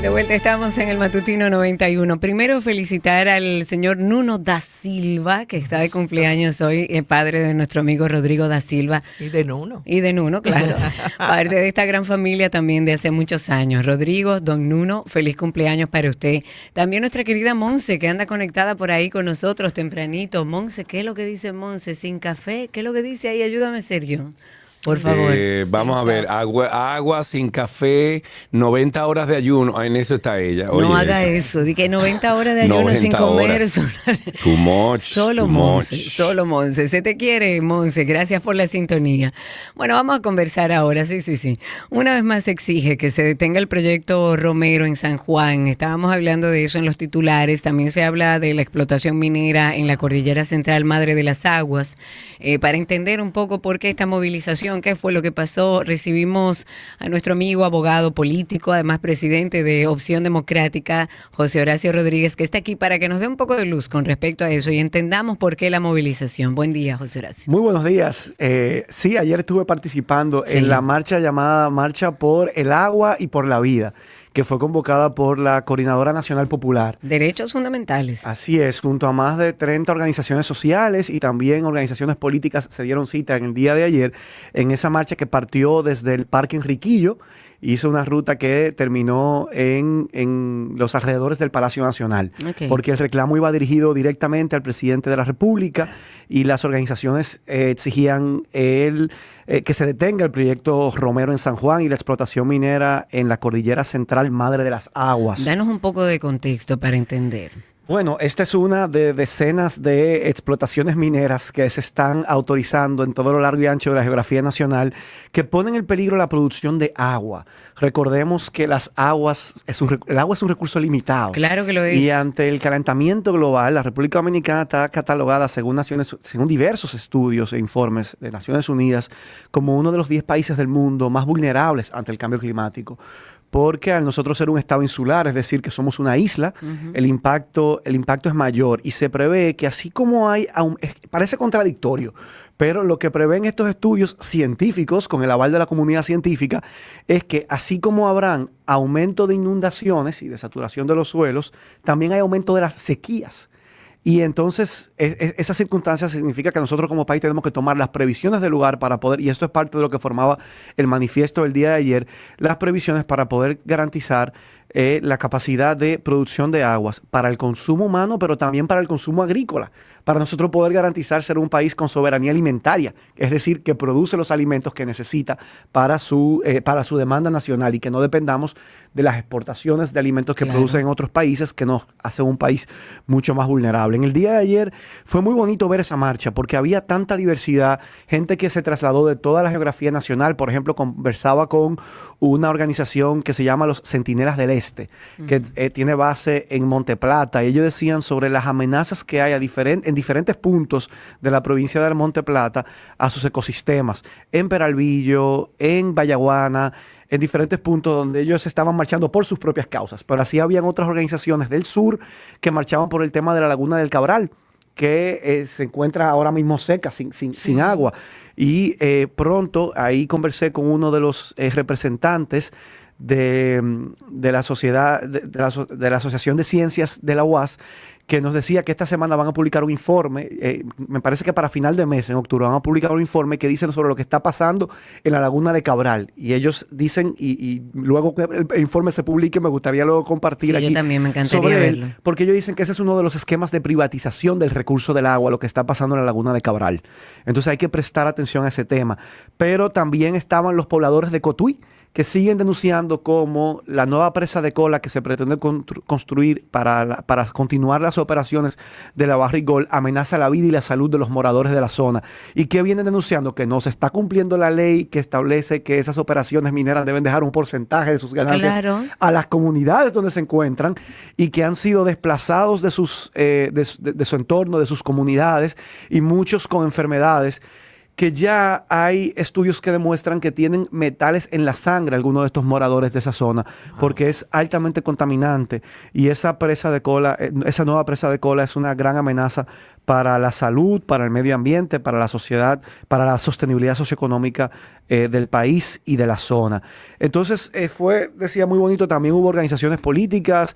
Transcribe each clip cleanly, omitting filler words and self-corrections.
De vuelta estamos en el Matutino 91. Primero felicitar al señor Nuno da Silva, que está de cumpleaños hoy, padre de nuestro amigo Rodrigo da Silva. Y de Nuno. Y de Nuno, claro. Parte de esta gran familia también de hace muchos años. Rodrigo, don Nuno, feliz cumpleaños para usted. También nuestra querida Monse, que anda conectada por ahí con nosotros tempranito. Monse, ¿qué es lo que dice Monse? ¿Sin café? ¿Qué es lo que dice ahí? Ayúdame, Sergio. Por favor. Vamos a ver, agua sin café, 90 horas de ayuno. En eso está ella. Oye, no haga eso. Di que 90 horas de ayuno sin comer. Too much. Solo too Monse, much. solo Monse. Se te quiere, Monse. Gracias por la sintonía. Bueno, vamos a conversar ahora. Sí. Una vez más se exige que se detenga el proyecto Romero en San Juan. Estábamos hablando de eso en los titulares. También se habla de la explotación minera en la Cordillera Central Madre de las Aguas. Para entender un poco por qué esta movilización, qué fue lo que pasó, recibimos a nuestro amigo, abogado político, además presidente de Opción Democrática, José Horacio Rodríguez, que está aquí para que nos dé un poco de luz con respecto a eso y entendamos por qué la movilización. Buen día, José Horacio. Muy buenos días. Sí, ayer estuve participando en la marcha llamada Marcha por el Agua y por la Vida, que fue convocada por la Coordinadora Nacional Popular. Derechos fundamentales. Así es, junto a más de 30 organizaciones sociales y también organizaciones políticas se dieron cita en el día de ayer en esa marcha que partió desde el Parque Enriquillo, hizo una ruta que terminó en los alrededores del Palacio Nacional, porque el reclamo iba dirigido directamente al presidente de la República y las organizaciones exigían que se detenga el proyecto Romero en San Juan y la explotación minera en la Cordillera Central Madre de las Aguas. Danos un poco de contexto para entender. Bueno, esta es una de decenas de explotaciones mineras que se están autorizando en todo lo largo y ancho de la geografía nacional que ponen en peligro la producción de agua. Recordemos que el agua es un recurso limitado. Claro que lo es. Y ante el calentamiento global, la República Dominicana está catalogada según diversos estudios e informes de Naciones Unidas como uno de los 10 países del mundo más vulnerables ante el cambio climático. Porque al nosotros ser un estado insular, es decir, que somos una isla, el impacto es mayor y se prevé que así como parece contradictorio, pero lo que prevén estos estudios científicos, con el aval de la comunidad científica, es que así como habrán aumento de inundaciones y de saturación de los suelos, también hay aumento de las sequías. Y entonces esa circunstancia significa que nosotros como país tenemos que tomar las previsiones del lugar para poder, y esto es parte de lo que formaba el manifiesto del día de ayer, las previsiones para poder garantizar la capacidad de producción de aguas para el consumo humano, pero también para el consumo agrícola, para nosotros poder garantizar ser un país con soberanía alimentaria, es decir, que produce los alimentos que necesita para su demanda nacional y que no dependamos de las exportaciones de alimentos que producen en otros países, que nos hace un país mucho más vulnerable. En el día de ayer fue muy bonito ver esa marcha porque había tanta diversidad, gente que se trasladó de toda la geografía nacional. Por ejemplo, conversaba con una organización que se llama los Centinelas del Este, que tiene base en Monteplata, y ellos decían sobre las amenazas que hay en diferentes puntos de la provincia de Monteplata a sus ecosistemas, en Peralvillo, en Vallaguana, en diferentes puntos donde ellos estaban marchando por sus propias causas, pero así habían otras organizaciones del sur que marchaban por el tema de la Laguna del Cabral, que se encuentra ahora mismo seca, sin agua. Y pronto ahí conversé con uno de los representantes de la sociedad, de la Asociación de Ciencias de la UAS, que nos decía que esta semana van a publicar un informe, me parece que para final de mes, en octubre, van a publicar un informe que dicen sobre lo que está pasando en la Laguna de Cabral. Y ellos dicen, y luego que el informe se publique, me gustaría luego compartir aquí. Yo también me encantaría verlo. Porque ellos dicen que ese es uno de los esquemas de privatización del recurso del agua, lo que está pasando en la Laguna de Cabral. Entonces hay que prestar atención a ese tema. Pero también estaban los pobladores de Cotuí, que siguen denunciando como la nueva presa de cola que se pretende construir para continuar las operaciones de la Barrigol amenaza la vida y la salud de los moradores de la zona. ¿Y que vienen denunciando? Que no se está cumpliendo la ley que establece que esas operaciones mineras deben dejar un porcentaje de sus ganancias a las comunidades donde se encuentran, y que han sido desplazados de su entorno, de sus comunidades, y muchos con enfermedades, que ya hay estudios que demuestran que tienen metales en la sangre algunos de estos moradores de esa zona, porque es altamente contaminante, y esa presa de cola, esa nueva presa de cola es una gran amenaza para la salud, para el medio ambiente, para la sociedad, para la sostenibilidad socioeconómica del país y de la zona. Entonces decía, muy bonito. También hubo organizaciones políticas,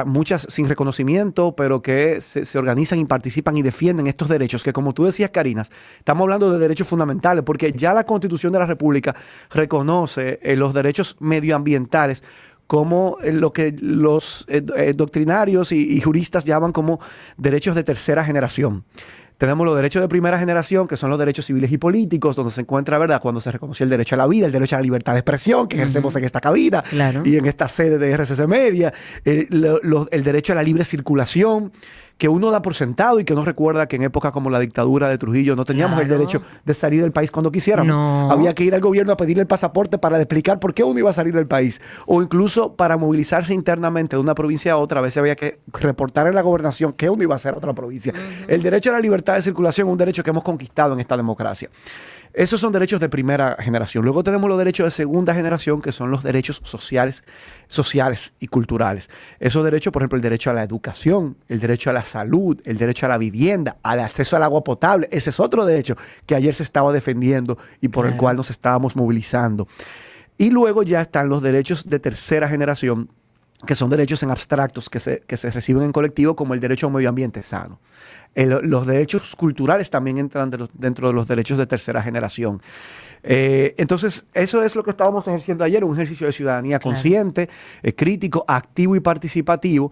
muchas sin reconocimiento, pero que se organizan y participan y defienden estos derechos, que como tú decías, Karina, estamos hablando de derechos fundamentales, porque ya la Constitución de la República reconoce los derechos medioambientales como lo que los doctrinarios y juristas llaman como derechos de tercera generación. Tenemos los derechos de primera generación, que son los derechos civiles y políticos, donde se encuentra, ¿verdad?, cuando se reconoció el derecho a la vida, el derecho a la libertad de expresión, que ejercemos en esta cabina, claro, y en esta sede de RCC Media, el derecho a la libre circulación, que uno da por sentado y que no recuerda que en época como la dictadura de Trujillo no teníamos el derecho de salir del país cuando quisiéramos. No. Había que ir al gobierno a pedirle el pasaporte para explicar por qué uno iba a salir del país. O incluso para movilizarse internamente de una provincia a otra, a veces había que reportar en la gobernación que uno iba a hacer a otra provincia. El derecho a la libertad de circulación es un derecho que hemos conquistado en esta democracia. Esos son derechos de primera generación. Luego tenemos los derechos de segunda generación, que son los derechos sociales y culturales. Esos derechos, por ejemplo, el derecho a la educación, el derecho a la salud, el derecho a la vivienda, al acceso al agua potable. Ese es otro derecho que ayer se estaba defendiendo y por el cual nos estábamos movilizando. Y luego ya están los derechos de tercera generación, que son derechos en abstractos que se reciben en colectivo, como el derecho a un medio ambiente sano. Los derechos culturales también entran dentro de los derechos de tercera generación. Entonces, eso es lo que estábamos ejerciendo ayer, un ejercicio de ciudadanía consciente, crítico, activo y participativo.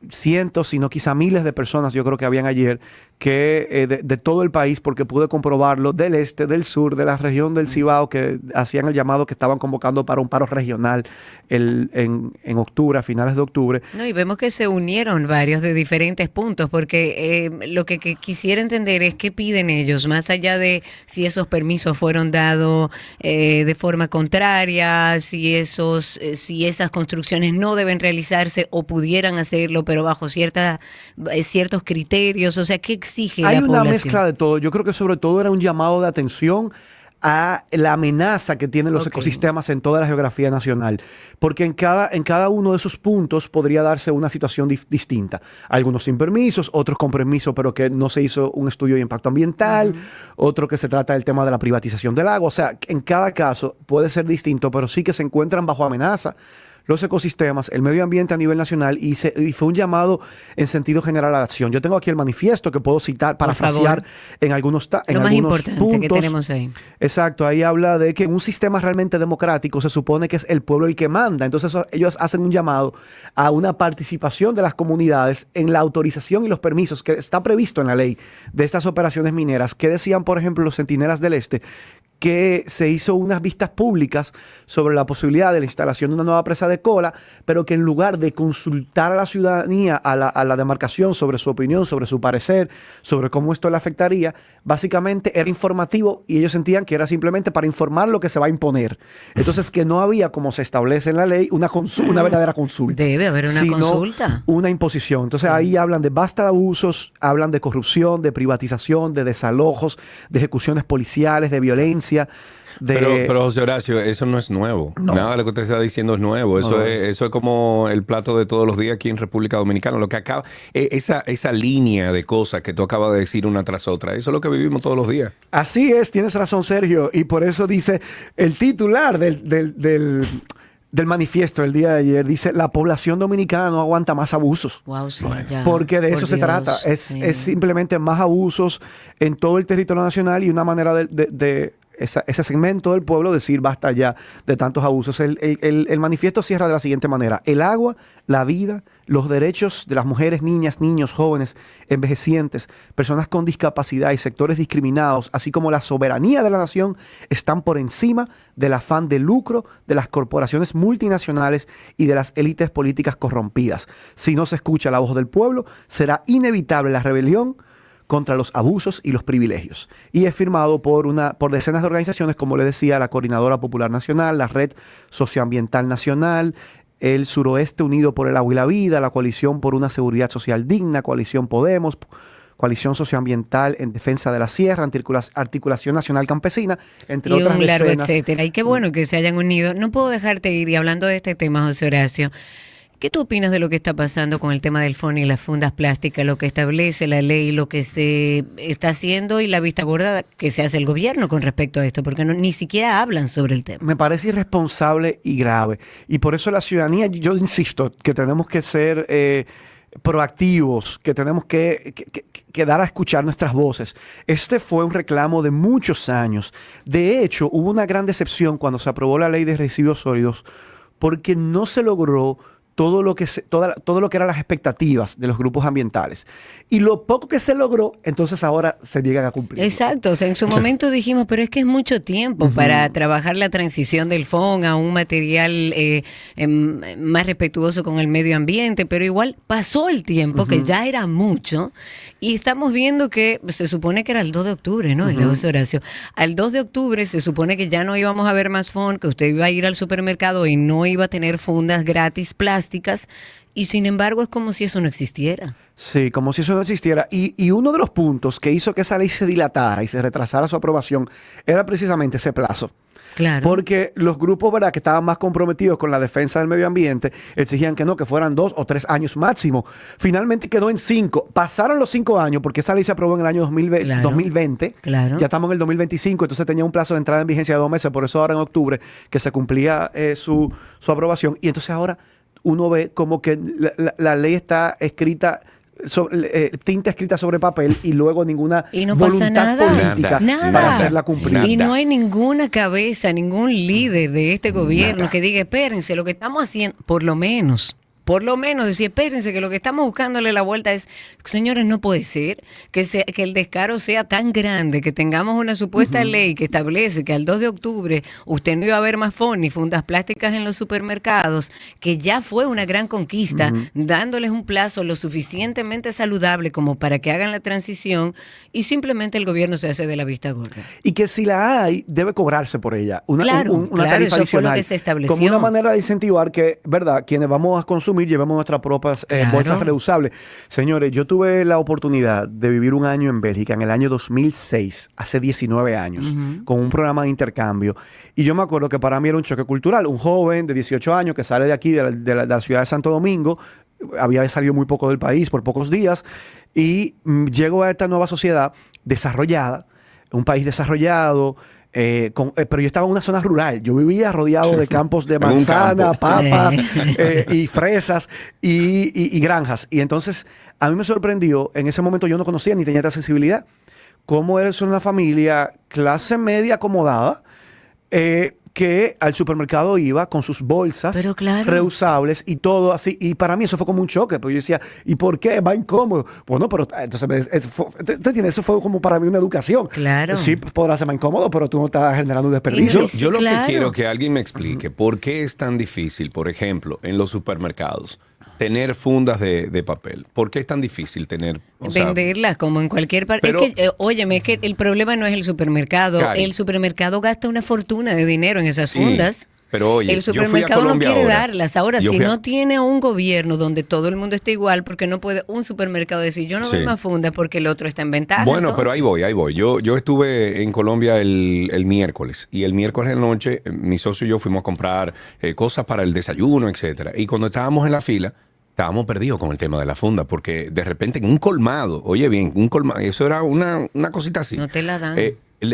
Cientos, si no quizá miles de personas, yo creo que habían ayer, que de todo el país, porque pude comprobarlo, del este, del sur, de la región del Cibao, que hacían el llamado, que estaban convocando para un paro regional en octubre, a finales de octubre. No, y vemos que se unieron varios de diferentes puntos, porque lo que quisiera entender es qué piden ellos, más allá de si esos permisos fueron dados de forma contraria, si esas construcciones no deben realizarse o pudieran hacerlo, pero bajo ciertos criterios. O sea, ¿qué exige la población? Hay una mezcla de todo. Yo creo que sobre todo era un llamado de atención a la amenaza que tienen los ecosistemas en toda la geografía nacional. Porque en cada uno de esos puntos podría darse una situación distinta. Algunos sin permisos, otros con permiso, pero que no se hizo un estudio de impacto ambiental, otro que se trata del tema de la privatización del agua. O sea, en cada caso puede ser distinto, pero sí que se encuentran bajo amenaza los ecosistemas, el medio ambiente a nivel nacional, y fue un llamado en sentido general a la acción. Yo tengo aquí el manifiesto que puedo citar, parafrasear en algunos puntos. Lo más importante que tenemos ahí. Exacto, ahí habla de que un sistema realmente democrático se supone que es el pueblo el que manda. Entonces ellos hacen un llamado a una participación de las comunidades en la autorización y los permisos que está previsto en la ley de estas operaciones mineras. Que decían, por ejemplo, los Centinelas del Este, que se hizo unas vistas públicas sobre la posibilidad de la instalación de una nueva presa de cola, pero que en lugar de consultar a la ciudadanía, a la demarcación sobre su opinión, sobre su parecer, sobre cómo esto le afectaría, básicamente era informativo, y ellos sentían que era simplemente para informar lo que se va a imponer. Entonces, que no había, como se establece en la ley, una verdadera consulta. Debe haber una consulta. Una imposición. Entonces, ahí hablan de basta de abusos, hablan de corrupción, de privatización, de desalojos, de ejecuciones policiales, de violencia. Pero José Horacio, eso no es nuevo. No. Nada de lo que usted está diciendo es nuevo. Eso es como el plato de todos los días aquí en República Dominicana. Lo que acaba, esa línea de cosas que tú acabas de decir una tras otra, eso es lo que vivimos todos los días. Así es, tienes razón, Sergio. Y por eso dice el titular del manifiesto del día de ayer, dice: la población dominicana no aguanta más abusos. Wow, sí, ya. Porque de eso se trata. Es simplemente más abusos en todo el territorio nacional, y una manera de ese segmento del pueblo decir basta ya de tantos abusos. El manifiesto cierra de la siguiente manera: el agua, la vida, los derechos de las mujeres, niñas, niños, jóvenes, envejecientes, personas con discapacidad y sectores discriminados, así como la soberanía de la nación, están por encima del afán de lucro de las corporaciones multinacionales y de las élites políticas corrompidas. Si no se escucha la voz del pueblo, será inevitable la rebelión contra los abusos y los privilegios. Y es firmado por decenas de organizaciones, como le decía, la Coordinadora Popular Nacional, la Red Socioambiental Nacional, el Suroeste Unido por el Agua y la Vida, la Coalición por una Seguridad Social Digna, Coalición Podemos, Coalición Socioambiental en Defensa de la Sierra, Articulación Nacional Campesina, entre otras un largo decenas. Etcétera. Y qué bueno que se hayan unido. No puedo dejarte ir, y hablando de este tema, José Horacio, ¿Qué tú opinas de lo que está pasando con el tema del phone y las fundas plásticas, lo que establece la ley, lo que se está haciendo y la vista gorda que se hace el gobierno con respecto a esto? Porque ni siquiera hablan sobre el tema. Me parece irresponsable y grave. Y por eso la ciudadanía, yo insisto, que tenemos que ser proactivos, que tenemos que dar a escuchar nuestras voces. Este fue un reclamo de muchos años. De hecho, hubo una gran decepción cuando se aprobó la ley de residuos sólidos porque no se logró todo lo que eran las expectativas de los grupos ambientales. Y lo poco que se logró, entonces ahora se llegan a cumplir. Exacto. O sea, en su momento dijimos, pero es que es mucho tiempo para trabajar la transición del phon a un material más respetuoso con el medio ambiente, pero igual pasó el tiempo, que ya era mucho, y estamos viendo que se supone que era el 2 de octubre, ¿no? Era José Horacio. Al 2 de octubre se supone que ya no íbamos a ver más phon, que usted iba a ir al supermercado y no iba a tener fundas gratis plásticas, y sin embargo es como si eso no existiera. Sí, como si eso no existiera. Y uno de los puntos que hizo que esa ley se dilatara y se retrasara su aprobación era precisamente ese plazo. Claro. Porque los grupos, ¿verdad?, que estaban más comprometidos con la defensa del medio ambiente exigían que no, que fueran 2 o 3 años máximo. Finalmente quedó en 5. Pasaron los 5 años porque esa ley se aprobó en el año 2020. Claro. Ya estamos en el 2025, entonces tenía un plazo de entrada en vigencia de 2 meses. Por eso ahora en octubre que se cumplía su aprobación. Y entonces ahora uno ve como que la ley está escrita tinta escrita sobre papel y luego ninguna y no voluntad política para hacerla cumplir. Y no hay ninguna cabeza, ningún líder de este gobierno que diga, espérense, lo que estamos haciendo, por lo menos decir, espérense, que lo que estamos buscándole la vuelta es, señores, no puede ser que el descaro sea tan grande, que tengamos una supuesta ley que establece que al 2 de octubre usted no iba a ver más phon ni fundas plásticas en los supermercados, que ya fue una gran conquista, dándoles un plazo lo suficientemente saludable como para que hagan la transición, y simplemente el gobierno se hace de la vista gorda. Y que si la hay, debe cobrarse por ella. Una tarifa eso adicional. fue lo que se estableció. Como una manera de incentivar que, ¿verdad?, quienes vamos a consumir llevemos nuestras propias bolsas reusables. Señores, yo tuve la oportunidad de vivir un año en Bélgica, en el año 2006, hace 19 años, con un programa de intercambio. Y yo me acuerdo que para mí era un choque cultural. Un joven de 18 años que sale de aquí, de la ciudad de Santo Domingo, había salido muy poco del país, por pocos días, y llego a esta nueva sociedad desarrollada, un país desarrollado, pero yo estaba en una zona rural. Yo vivía rodeado de campos de manzana, papas y fresas y granjas. Y entonces a mí me sorprendió, en ese momento yo no conocía ni tenía esta sensibilidad, cómo eres una familia clase media acomodada, que al supermercado iba con sus bolsas reusables y todo así. Y para mí eso fue como un choque, porque yo decía, ¿y por qué? Va incómodo. Bueno, pero entonces, eso fue como para mí una educación. Claro. Sí, podrá ser más incómodo, pero tú no estás generando un desperdicio. Yo lo que quiero que alguien me explique, ¿por qué es tan difícil, por ejemplo, en los supermercados, tener fundas de papel? ¿Por qué es tan difícil tener? Venderlas como en cualquier parte. Es que, óyeme, es que el problema no es el supermercado. Cari, el supermercado gasta una fortuna de dinero en esas fundas. Pero oye, el supermercado no quiere darlas. Ahora, si no a... tiene un gobierno donde todo el mundo esté igual, porque no puede un supermercado decir, yo no doy más fundas porque el otro está en ventaja. Bueno, entonces. Pero ahí voy. Yo estuve en Colombia el miércoles, y el miércoles en la noche mi socio y yo fuimos a comprar cosas para el desayuno, etcétera. Y cuando estábamos en la fila, estábamos perdidos con el tema de la funda, porque de repente en un colmado, oye bien, un colmado, eso era una cosita así. No te la dan.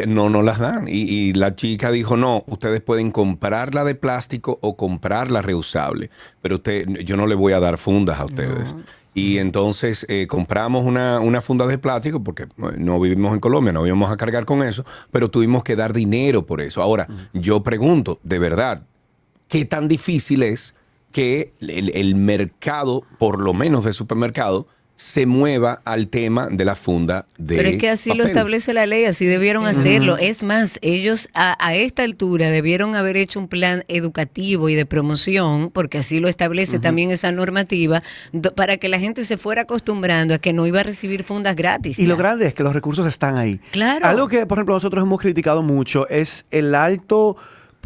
No las dan. Y la chica dijo, no, ustedes pueden comprarla de plástico o comprarla reusable, pero yo no le voy a dar fundas a ustedes. No. Y entonces compramos una funda de plástico porque no vivimos en Colombia, no íbamos a cargar con eso, pero tuvimos que dar dinero por eso. Ahora, yo pregunto, de verdad, ¿qué tan difícil es que el mercado, por lo menos de supermercado, se mueva al tema de la funda de Pero es que así papel? lo establece la ley, así debieron hacerlo. Es más, ellos a esta altura debieron haber hecho un plan educativo y de promoción, porque así lo establece también esa normativa, para que la gente se fuera acostumbrando a que no iba a recibir fundas gratis. Y lo grande es que los recursos están ahí. Claro. Algo que, por ejemplo, nosotros hemos criticado mucho es el alto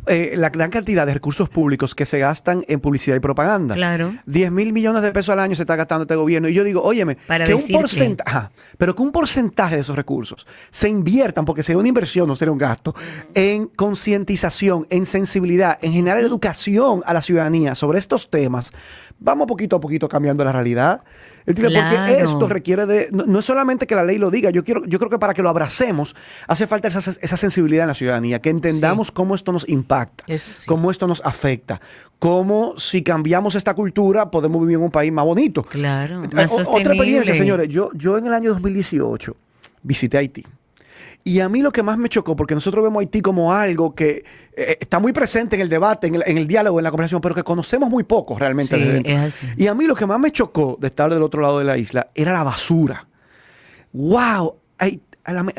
la gran cantidad de recursos públicos que se gastan en publicidad y propaganda. Claro. 10,000 millones de pesos al año se está gastando este gobierno. Y yo digo, óyeme, que un porcentaje, pero que un porcentaje de esos recursos se inviertan, porque sería una inversión, no sería un gasto, en concientización, en sensibilidad, en generar educación a la ciudadanía sobre estos temas. Vamos poquito a poquito cambiando la realidad. ¿Entiendes? Claro. Porque esto requiere de... No es solamente que la ley lo diga. Yo creo que para que lo abracemos hace falta esa sensibilidad en la ciudadanía, que entendamos cómo esto nos impacta, cómo esto nos afecta, cómo si cambiamos esta cultura podemos vivir en un país más bonito. Claro, más sostenible. Otra experiencia, señores. Yo en el año 2018 visité Haití. Y a mí lo que más me chocó, porque nosotros vemos a Haití como algo que está muy presente en el debate, en el diálogo, en la conversación, pero que conocemos muy poco realmente. Sí, es así. Y a mí lo que más me chocó de estar del otro lado de la isla era la basura. ¡Wow!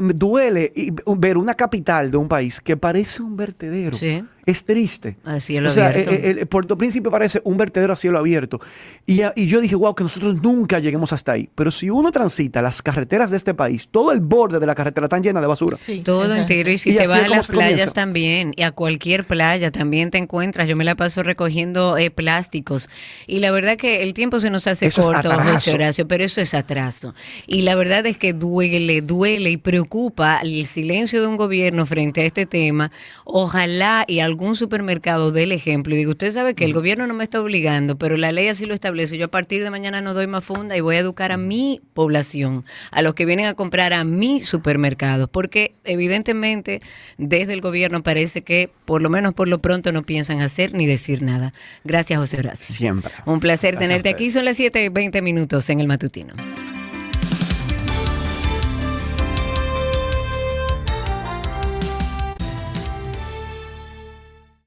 Me duele ver una capital de un país que parece un vertedero. Sí. Es triste. A cielo abierto. El Puerto Príncipe parece un vertedero a cielo abierto. Y yo dije, wow, que nosotros nunca lleguemos hasta ahí. Pero si uno transita las carreteras de este país, todo el borde de la carretera está llena de basura. Sí. Todo entero. Y si te vas a las playas también, y a cualquier playa también te encuentras. Yo me la paso recogiendo plásticos. Y la verdad que el tiempo se nos hace corto, José Horacio, pero eso es atraso. Y la verdad es que duele y preocupa el silencio de un gobierno frente a este tema. Ojalá y algún supermercado dé el ejemplo y digo, usted sabe que el gobierno no me está obligando, pero la ley así lo establece. Yo a partir de mañana no doy más funda y voy a educar a mi población, a los que vienen a comprar a mi supermercado, porque evidentemente desde el gobierno parece que por lo menos por lo pronto no piensan hacer ni decir nada. Gracias, José Horacio. Siempre. Un placer tenerte aquí. Son las 7:20 en el matutino.